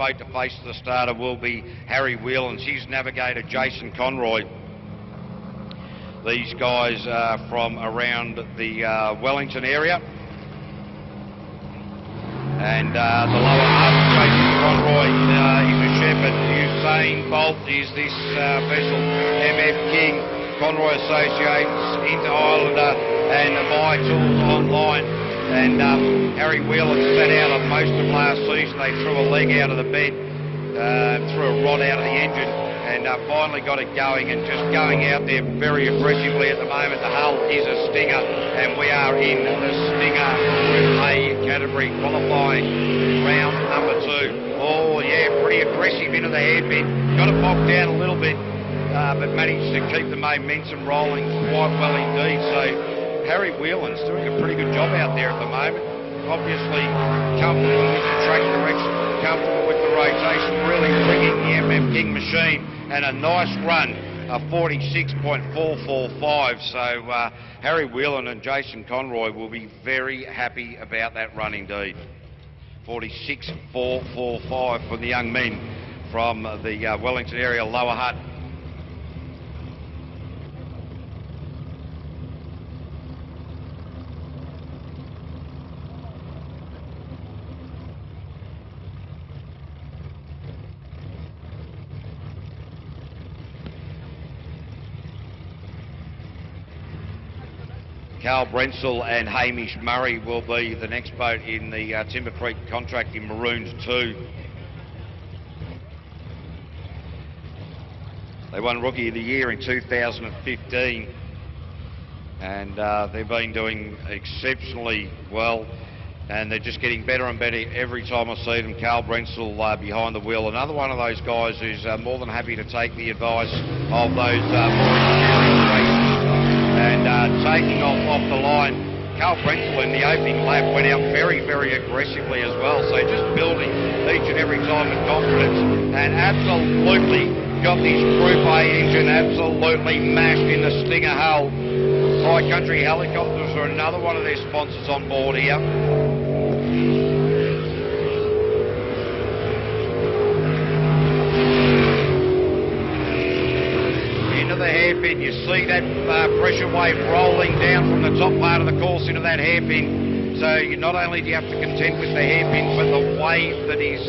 boat to face the starter will be Harry Whelan's, his navigator Jason Conroy. These guys are from around the Wellington area. And the lower half, Jason Conroy is a shepherd. Usain Bolt is this vessel, MF King. Conroy Associates, Inter Islander, and My Tools Online. And Harry Whelan sat out on most of last season. They threw a leg out of the bed, threw a rod out of the engine, and finally got it going, and just going out there very aggressively at the moment. The hull is a stinger, and we are in the Stinger Group A category, qualifying round number 2. Oh yeah, pretty aggressive into the hairpin. Got it bogged down a little bit, but managed to keep the momentum rolling quite well indeed. So Harry Whelan's doing a pretty good job out there at the moment. Obviously comfortable with the track direction, comfortable with the rotation, really bringing the MF King machine, and a nice run, a 46.445. So Harry Whelan and Jason Conroy will be very happy about that run indeed. 46.445 for the young men from the Wellington area, Lower Hutt. Carl Brensel and Hamish Murray will be the next boat in the Timber Creek contract in Maroons 2. They won Rookie of the Year in 2015, and they've been doing exceptionally well, and they're just getting better and better every time I see them. Carl Brensel behind the wheel, another one of those guys who's more than happy to take the advice of those more experienced racers. And taking off the line, Carl Brensel in the opening lap went out very, very aggressively as well. So just building each and every time with confidence, and absolutely got this Group A engine absolutely mashed in the Stinger hull. High Country Helicopters are another one of their sponsors on board here. The hairpin, you see that pressure wave rolling down from the top part of the course into that hairpin. So not only do you have to contend with the hairpin, but the wave that is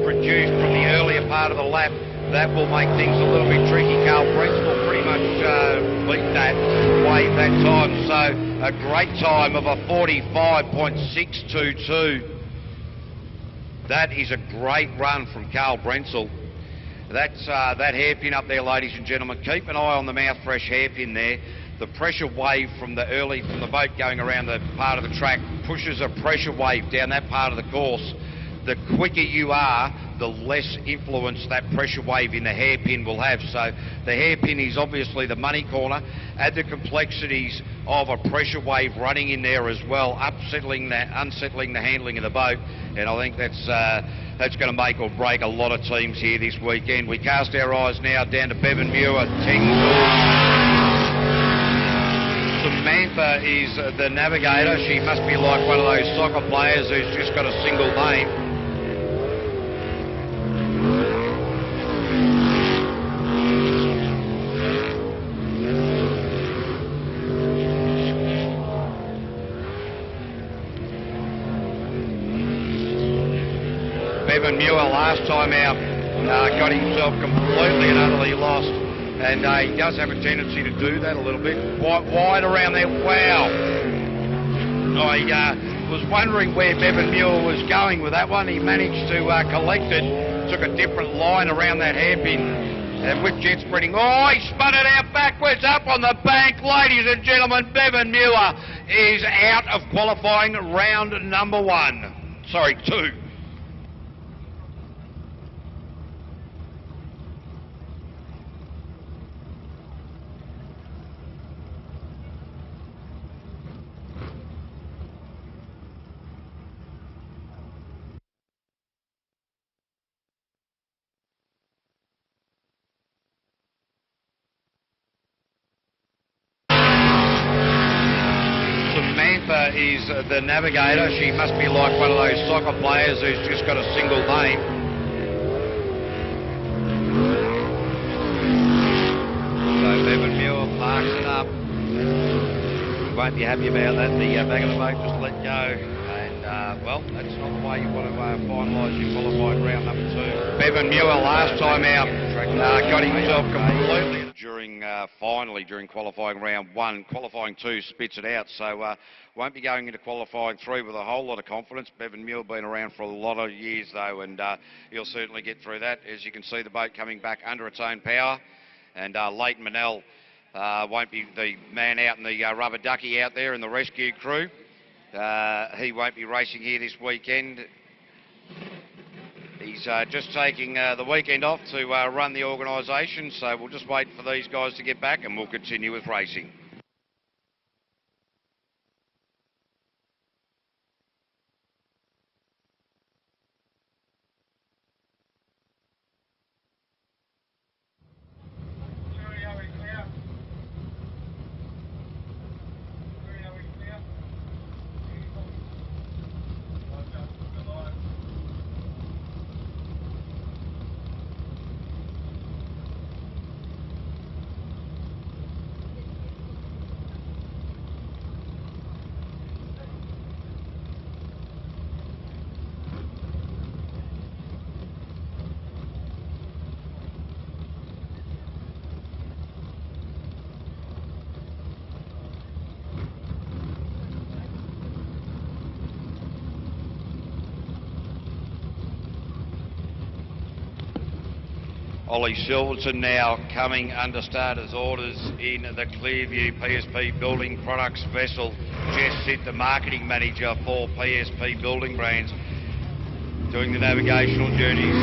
produced from the earlier part of the lap, that will make things a little bit tricky. Carl Brensel pretty much beat that wave that time. So a great time of a 45.622. That is a great run from Carl Brensel. That's that hairpin up there, ladies and gentlemen. Keep an eye on the mouth fresh hairpin there. The pressure wave from the boat going around the part of the track pushes a pressure wave down that part of the course. The quicker you are, the less influence that pressure wave in the hairpin will have. So the hairpin is obviously the money corner. Add the complexities of a pressure wave running in there as well, unsettling the handling of the boat, and I think that's going to make or break a lot of teams here this weekend. We cast our eyes now down to Bevan Muir, Samantha is the navigator. She must be like one of those soccer players who's just got a single name. Bevan Muir last time out got himself completely and utterly lost, and he does have a tendency to do that a little bit. Quite wide around there. Wow. I was wondering where Bevan Muir was going with that one. He managed to collect it, took a different line around that hairpin, and with jet sprinting, oh, he spun it out backwards up on the bank. Ladies and gentlemen, Bevan Muir is out of qualifying round number 2. Samantha is the navigator. She must be like one of those soccer players who's just got a single name. won't be happy about that. The back of the boat just let go. And, well, that's not the way you want to finalise your qualifying round number 2. Bevan Muir, last time out, got himself completely during qualifying round 1. Qualifying 2 spits it out, so won't be going into qualifying 3 with a whole lot of confidence. Bevan Muir been around for a lot of years, though, and he'll certainly get through that. As you can see, the boat coming back under its own power. And Leighton Manel won't be the man out in the rubber ducky out there in the rescue crew. He won't be racing here this weekend. He's just taking the weekend off to run the organisation, so we'll just wait for these guys to get back and we'll continue with racing. Ollie Silverton now coming under starters orders in the Clearview PSP Building Products vessel. Jess Sitt, the marketing manager for PSP Building Brands, doing the navigational journeys.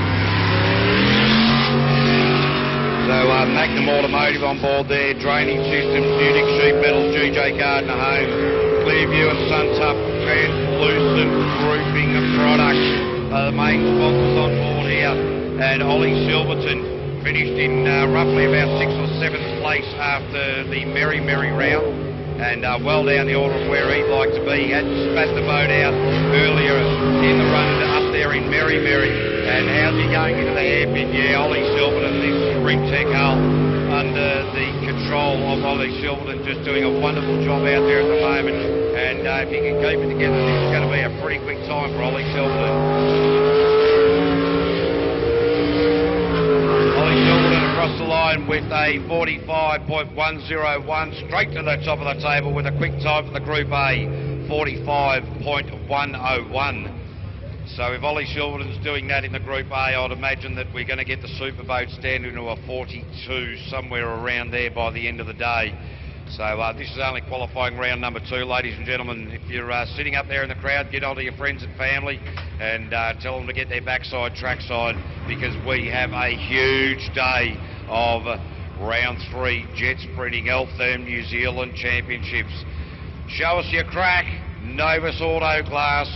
So Magnum Automotive on board there, Draining Systems, Munich Sheet Metals, GJ Gardner Home, Clearview and Suntup Translucent Roofing Products are the main sponsors on board here. And Ollie Silverton finished in roughly about 6th or 7th place after the Merry round, and well down the order of where he'd like to be. He had spat the boat out earlier in the run up there in Merry. And how's he going into the hairpin? Yeah, Ollie Silverton, this Sprint Tech hull under the control of Ollie Silverton, just doing a wonderful job out there at the moment. And if he can keep it together, this is going to be a pretty quick time for Ollie Silverton. Across the line with a 45.101, straight to the top of the table with a quick time for the Group A, 45.101. So if Ollie Silverton's doing that in the Group A, I'd imagine that we're going to get the super boats down into a 42, somewhere around there by the end of the day. So this is only qualifying round number 2, ladies and gentlemen. If you're sitting up there in the crowd, get on to your friends and family and tell them to get their backside trackside, because we have a huge day of round 3 jet sprinting Altherm New Zealand Championships. Show us your crack, Novus Auto Glass,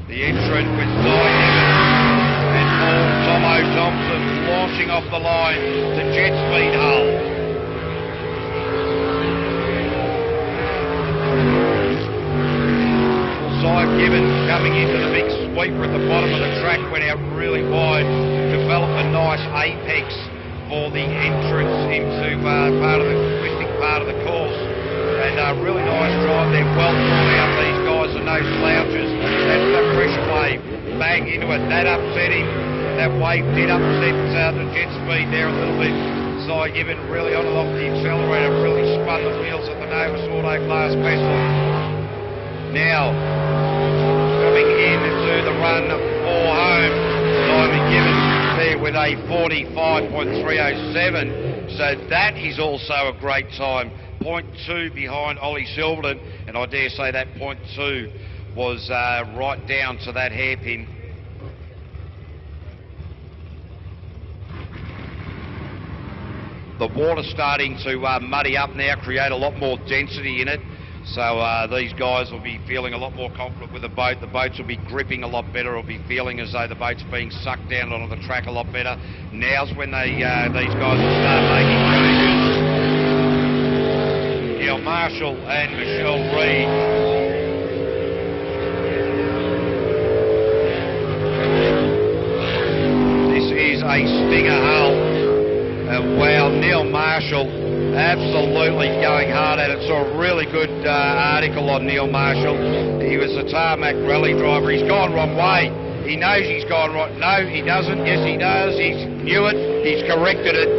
the entrant with Cy Evans and Paul Tomo Thompson launching off the line to jet speed hull. Cy Gibbons coming into the big sweeper at the bottom of the track, went out really wide, developed a nice apex for the entrance into part of the twisting part of the course, and really nice drive there, well drawn out. These guys are no slouches. That's the pressure wave, bang into it, that upset him. That wave did upset the jet speed there a little bit. Cy Gibbons really on and off the accelerator, really spun the wheels at the Novus Auto Glass vessel. Now, coming into the run for home, Simon Gibbons there with a 45.307. So that is also a great time. 0.2 behind Ollie Silverton, and I dare say that 0.2 was right down to that hairpin. The water's starting to muddy up now, create a lot more density in it. So these guys will be feeling a lot more confident with the boat. The boats will be gripping a lot better. It'll be feeling as though the boat's being sucked down onto the track a lot better. Now's when these guys will start making changes. Neil Marshall and Michelle Reid. This is a stinger hull. Wow, Neil Marshall absolutely going hard at it. Saw a really good article on Neil Marshall. He was a tarmac rally driver. He's gone wrong way. He knows he's gone right. No, he doesn't. Yes, he does. He knew it. He's corrected it.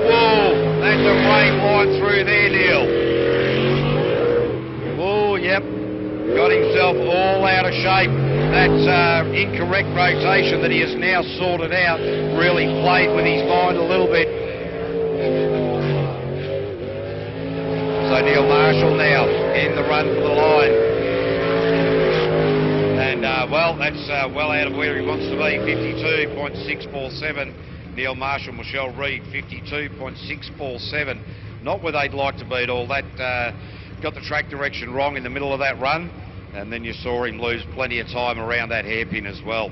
Whoa, that's a wave line through there, Neil. Whoa, yep. Got himself all out of shape. That's incorrect rotation that he has now sorted out. Really played with his mind a little bit. So Neil Marshall now in the run for the line. And well, that's well out of where he wants to be. 52.647. Neil Marshall, Michelle Reid, 52.647. Not where they'd like to be at all. That got the track direction wrong in the middle of that run, and then you saw him lose plenty of time around that hairpin as well.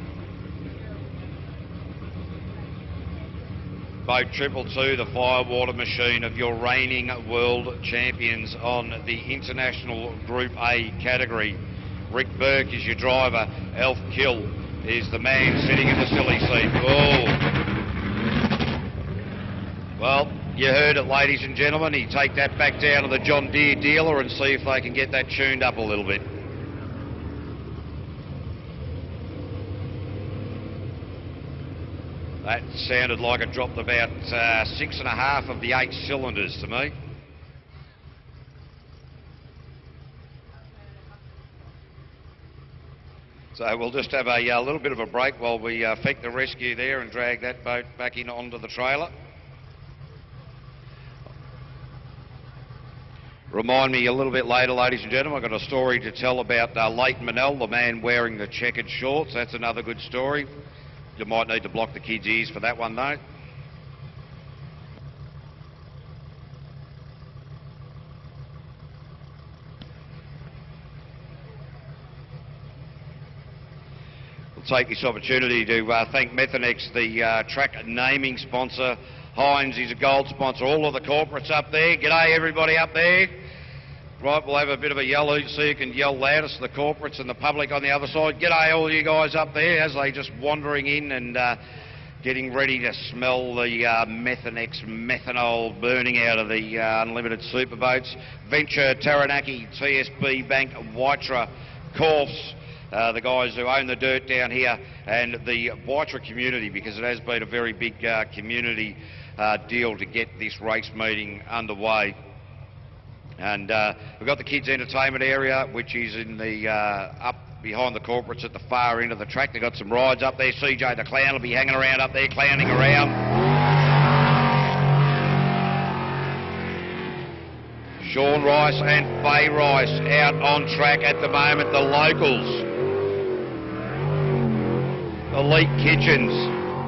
Boat 222, the firewater machine of your reigning world champions on the International Group A category. Rick Burke is your driver. Elf Kill is the man sitting in the silly seat. Oh. Well, you heard it, ladies and gentlemen. You take that back down to the John Deere dealer and see if they can get that tuned up a little bit. That sounded like it dropped about 6.5 of the 8 cylinders to me. So we'll just have a little bit of a break while we effect the rescue there and drag that boat back in onto the trailer. Remind me a little bit later, ladies and gentlemen, I've got a story to tell about Leighton Manel, the man wearing the checkered shorts. That's another good story. You might need to block the kids' ears for that one, though. We'll take this opportunity to thank Methanex, the track naming sponsor. Heinz is a gold sponsor. All of the corporates up there. G'day, everybody up there. Right, we'll have a bit of a yell so you can yell loudest, the corporates and the public on the other side. G'day, all you guys up there, as they just wandering in and getting ready to smell the Methanex methanol burning out of the unlimited superboats. Venture, Taranaki, TSB Bank, Waitara, Corfs, the guys who own the dirt down here, and the Waitara community, because it has been a very big community deal to get this race meeting underway. And we've got the kids' entertainment area, which is in the up behind the corporates at the far end of the track. They've got some rides up there. CJ the Clown will be hanging around up there, clowning around. Sean Rice and Faye Rice out on track at the moment, the locals. Elite Kitchens.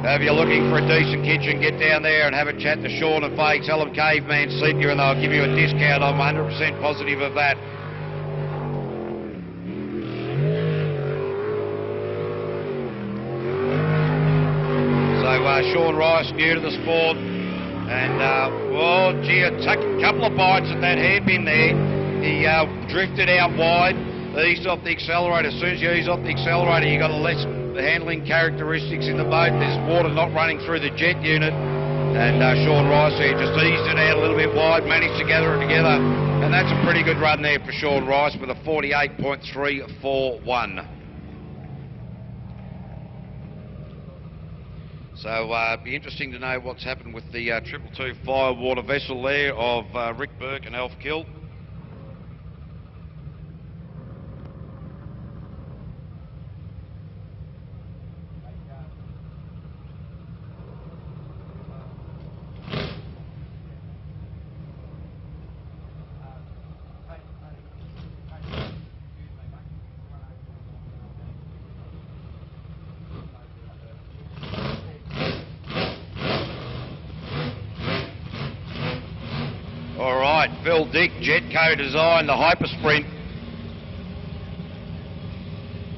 If you're looking for a decent kitchen, get down there and have a chat to Sean and Faye. Tell them Caveman sent you and they'll give you a discount. I'm 100% positive of that. So Sean Rice, new to the sport. And, well, gee, I took a couple of bites at that hairpin there. He drifted out wide, eased off the accelerator. As soon as you ease off the accelerator, you got less handling characteristics in the boat. There's water not running through the jet unit. And Sean Rice here just eased it out a little bit wide, managed to gather it together. And that's a pretty good run there for Sean Rice with a 48.341. So it'd be interesting to know what's happened with the 222 firewater vessel there of Rick Burke and Elf Kill. Phil Dick, Jetco design, the Hypersprint.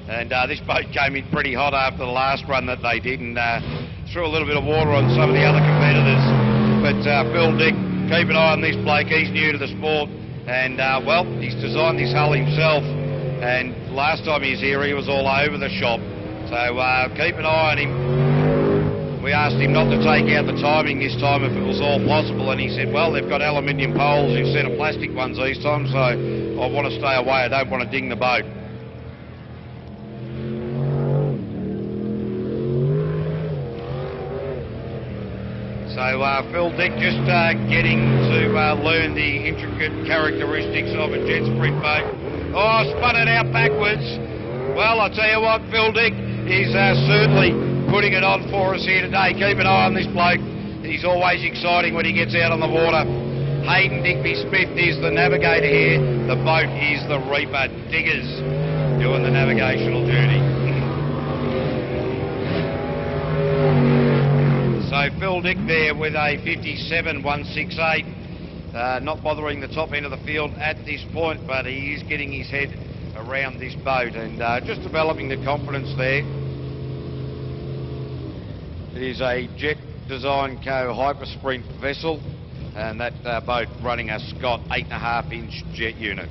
And this boat came in pretty hot after the last run that they did and threw a little bit of water on some of the other competitors. But Phil Dick, keep an eye on this bloke, he's new to the sport. And well, he's designed this hull himself. And last time he was here, he was all over the shop. So keep an eye on him. We asked him not to take out the timing this time if it was all possible, and he said, well, they've got aluminium poles instead of plastic ones these times, so I want to stay away. I don't want to ding the boat. So Phil Dick just getting to learn the intricate characteristics of a Jetsprint boat. Oh, spun it out backwards. Well, I'll tell you what, Phil Dick is certainly putting it on for us here today. Keep an eye on this bloke. He's always exciting when he gets out on the water. Hayden Digby Smith is the navigator here. The boat is the Reaper. Diggers doing the navigational duty. So Phil Dick there with a 57.168. Not bothering the top end of the field at this point, but he is getting his head around this boat and just developing the confidence there. It is a Jet Design Co Hypersprint vessel, and that boat running a Scott 8.5-inch jet unit.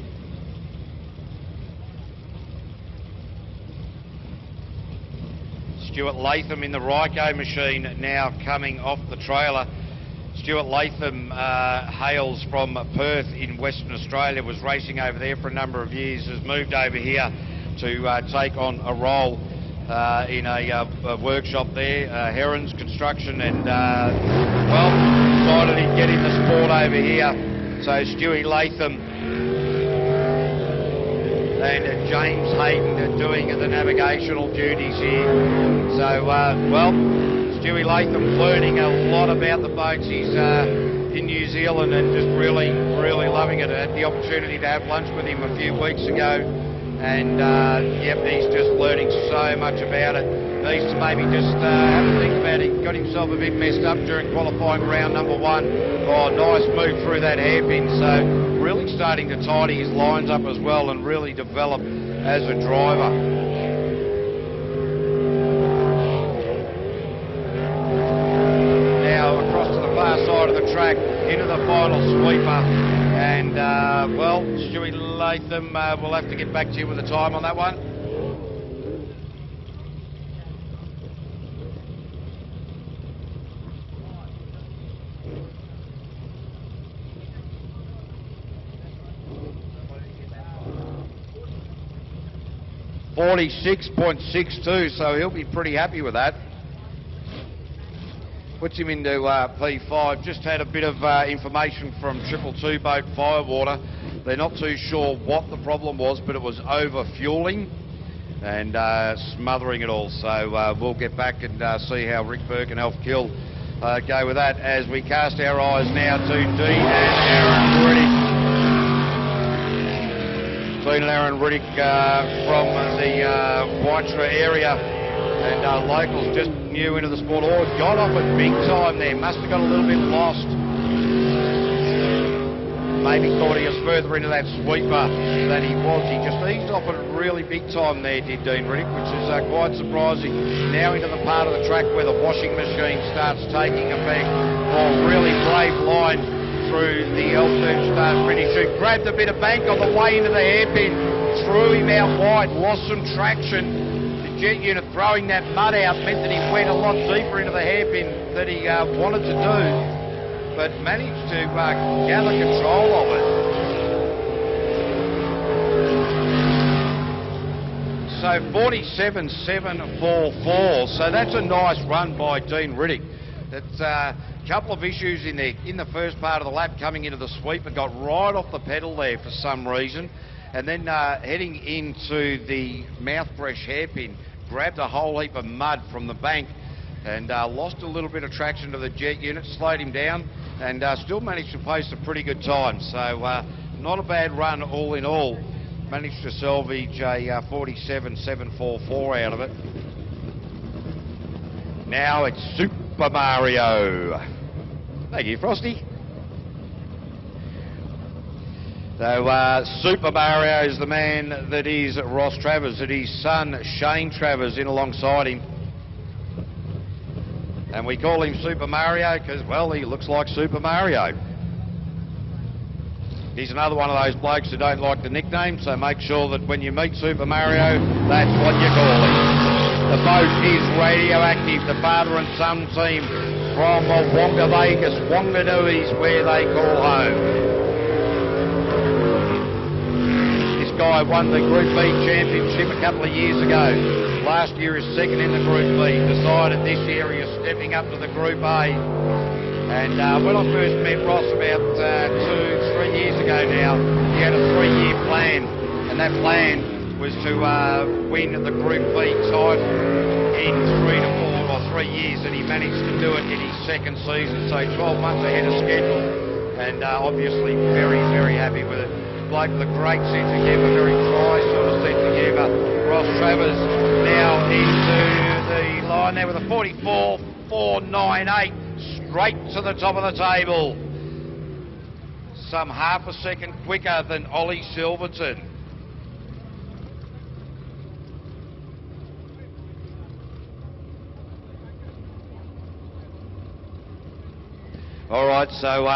Stuart Latham in the Ryco machine now coming off the trailer. Stuart Latham hails from Perth in Western Australia, was racing over there for a number of years, has moved over here to take on a role in a workshop there, Herons Construction, and well, decided he'd get in the sport over here. So Stewie Latham and James Hayden are doing the navigational duties here. So, well, Stewie Latham's learning a lot about the boats. He's in New Zealand and just really, really loving it. I had the opportunity to have lunch with him a few weeks ago, and yep, he's just learning so much about it. Needs to maybe just have a think about it. Got himself a bit messed up during qualifying round number 1. Oh, nice move through that hairpin. So really starting to tidy his lines up as well and really develop as a driver. Now across to the far side of the track into the final sweeper, and well, Stewie Latham, we'll have to get back to you with the time on that one. .46.62, so he'll be pretty happy with that. Puts him into P5. Just had a bit of information from 222 boat Firewater. They're not too sure what the problem was, but it was over-fueling and smothering it all. So we'll get back and see how Rick Burke and Alf Kill go with that, as we cast our eyes now to Dean and Aaron Riddick. Dean and Aaron Riddick from the Waitara area, and locals just new into the sport. Oh, got off it big time there, must have got a little bit lost. Maybe thought he was further into that sweeper than he was. He just eased off it really big time there, did Dean Riddick, which is quite surprising. Now into the part of the track where the washing machine starts taking effect. Oh, really brave line through the Altherm start finish. Grabbed a bit of bank on the way into the hairpin, threw him out wide, lost some traction. The jet unit throwing that mud out meant that he went a lot deeper into the hairpin than he wanted to do, but managed to gather control of it. So 47.744, so that's a nice run by Dean Riddick. That's couple of issues in there. In the first part of the lap, coming into the sweeper, got right off the pedal there for some reason, and then heading into the mouth-fresh hairpin, grabbed a whole heap of mud from the bank and lost a little bit of traction to the jet unit, slowed him down, and still managed to post a pretty good time. So not a bad run all in all. Managed to salvage a 47.744 out of it. Now it's Super Mario. Thank you, Frosty. So Super Mario is the man that is Ross Travers, and his son Shane Travers in alongside him. And we call him Super Mario because, well, he looks like Super Mario. He's another one of those blokes who don't like the nickname, so make sure that when you meet Super Mario, that's what you call him. The boat is radioactive. The father and son team from Wonga Vegas, Wanganui is where they call home. This guy won the Group B championship a couple of years ago. Last year is second in the Group B. Decided this year he is stepping up to the Group A. And when I first met Ross about 2-3 years ago now, he had a 3-year plan. And that plan was to win the Group B title in 3 to 4 or 3 years, and he managed to do it in his second season, so 12 months ahead of schedule, and obviously very, very happy with it. Bloke with a great sense of humour, very dry sort of sense of humour. Ross Travers now into the line there with a 44.498, straight to the top of the table. Some half a second quicker than Ollie Silverton. All right, so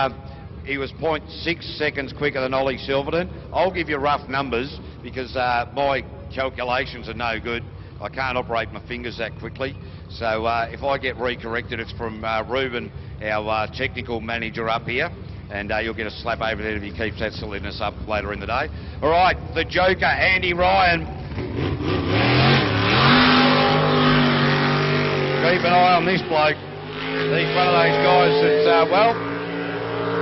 he was 0.6 seconds quicker than Ollie Silverton. I'll give you rough numbers because my calculations are no good. I can't operate my fingers that quickly. So if I get recorrected, it's from Ruben, our technical manager up here, and you'll get a slap over there if he keeps that silliness up later in the day. All right, the Joker, Andy Ryan. Keep an eye on this bloke. He's one of those guys that, well,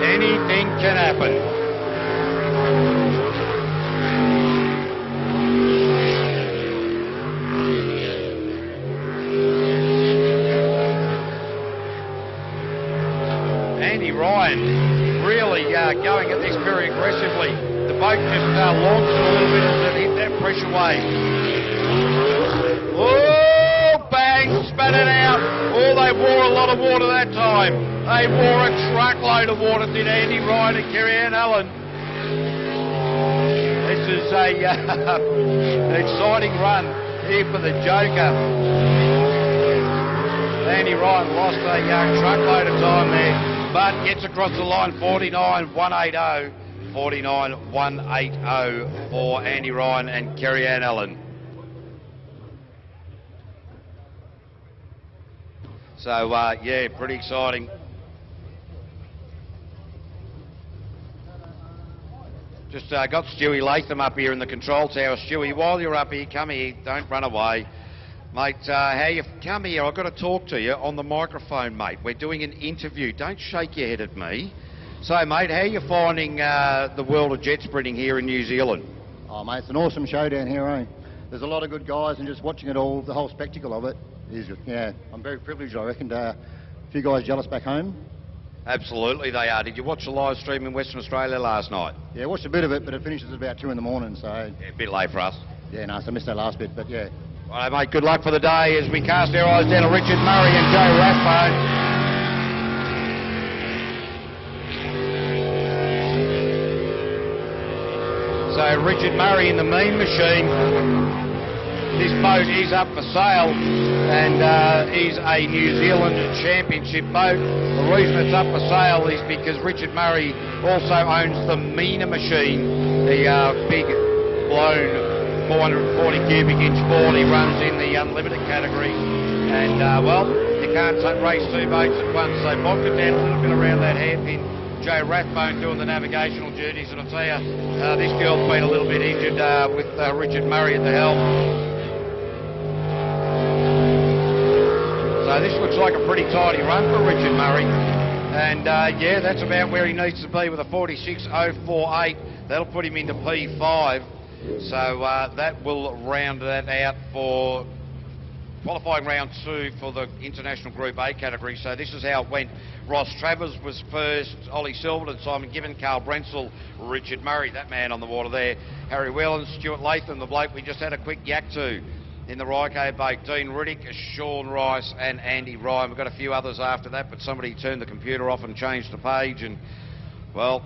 anything can happen. Andy Ryan really going at this very aggressively. The boat just launched a little bit as it hit that pressure wave. Oh, bang, spat it out. Oh, they wore a lot of water that time. They wore a truckload of water, did Andy Ryan and Kerry-Ann Allen. This is an exciting run here for the Joker. Andy Ryan lost a truckload of time there, but gets across the line 49.180. 49.180 for Andy Ryan and Kerry-Ann Allen. So, yeah, pretty exciting. Just got Stewie Latham up here in the control tower. Stewie, while you're up here, come here, don't run away. Mate, how you... Come here, I've got to talk to you on the microphone, mate. We're doing an interview. Don't shake your head at me. So, mate, how are you finding the world of jet sprinting here in New Zealand? Oh, mate, it's an awesome show down here, eh? There's a lot of good guys, and just watching it all, the whole spectacle of it is, yeah, I'm very privileged, I reckon. A few guys jealous back home. Absolutely, they are. Did you watch the live stream in Western Australia last night? Yeah, I watched a bit of it, but it finishes at about 2 in the morning, so... Yeah, a bit late for us. Yeah, no, so I missed that last bit, but yeah. All right, mate, good luck for the day as we cast our eyes down to Richard Murray and Joe Rathbone. So Richard Murray in the Mean Machine. This boat is up for sale and is a New Zealand Championship boat. The reason it's up for sale is because Richard Murray also owns the Meaner Machine, the big blown 440 cubic inch board. He runs in the unlimited category, and well, you can't race two boats at once, so bonked it down a little bit around that hairpin. Joe Rathbone doing the navigational duties, and I'll tell you, this girl's been a little bit injured with Richard Murray at the helm. So this looks like a pretty tidy run for Richard Murray, and yeah, that's about where he needs to be with a 46.048. That'll put him into P5. So that will round that out for qualifying round 2 for the International Group A category. So this is how it went. Ross Travers was first, Ollie Silverton, Simon Gibbon, Carl Brensel, Richard Murray, that man on the water there, Harry Whelan, Stuart Latham, the bloke we just had a quick yak to in the Ryco boat, Dean Riddick, Sean Rice and Andy Ryan. We've got a few others after that, but somebody turned the computer off and changed the page, and well,